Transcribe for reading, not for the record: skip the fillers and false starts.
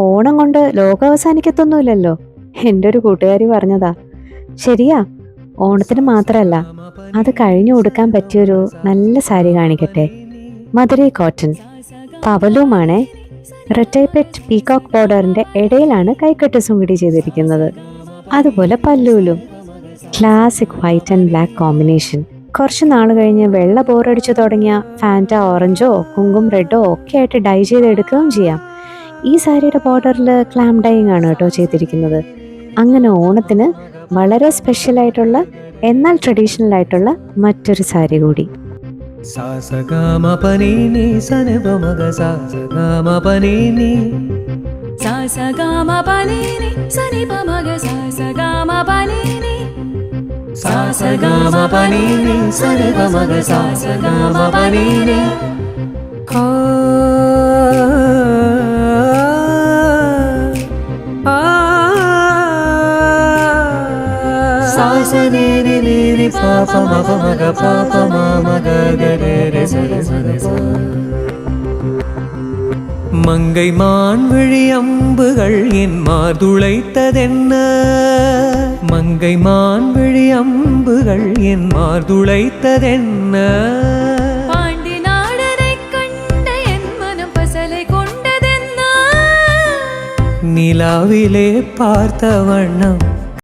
ഓണം കൊണ്ട് ലോകം അവസാനിക്കത്തൊന്നുമില്ലല്ലോ. എൻ്റെ ഒരു കൂട്ടുകാരി പറഞ്ഞതാ. ശരിയാ, ഓണത്തിന് മാത്രമല്ല, അത് കഴിഞ്ഞു കൊടുക്കാൻ പറ്റിയൊരു നല്ല സാരി കാണിക്കട്ടെ. മധുരൈ കോട്ടൺ പവലുമാണേ. റെറ്റൈപെറ്റ് പീകോക്ക് ബോർഡറിന്റെ ഇടയിലാണ് കൈക്കട്ട് സുങ്കിടി ചെയ്തിരിക്കുന്നത്. അതുപോലെ പല്ലൂലും classic white and black combination. കുറച്ച് നാൾ കഴിഞ്ഞ് വെള്ള ബോറടിച്ചു തുടങ്ങിയ ഫാൻറ്റ ഓറഞ്ചോ കുങ്കും റെഡോ ഒക്കെ ആയിട്ട് ഡൈ ചെയ്തെടുക്കുകയും ചെയ്യാം. ഈ സാരിയുടെ ബോർഡറിൽ ക്ലാം ഡൈയിങ് ആണ് കേട്ടോ ചെയ്തിരിക്കുന്നത്. അങ്ങനെ ഓണത്തിന് വളരെ സ്പെഷ്യൽ ആയിട്ടുള്ള എന്നാൽ ട്രഡീഷണൽ ആയിട്ടുള്ള മറ്റൊരു സാരി കൂടി. மங்கை மான்விழி அம்புகள் என் மார்துளைத்ததென்ன, மங்கை மான்விழி அம்புகள் என் மார்துளைத்ததென்ன, பாண்டி நாடரை கண்ட என் மனம் பசலை கொண்டதென்ன, நிலாவிலே பார்த்த வண்ணம்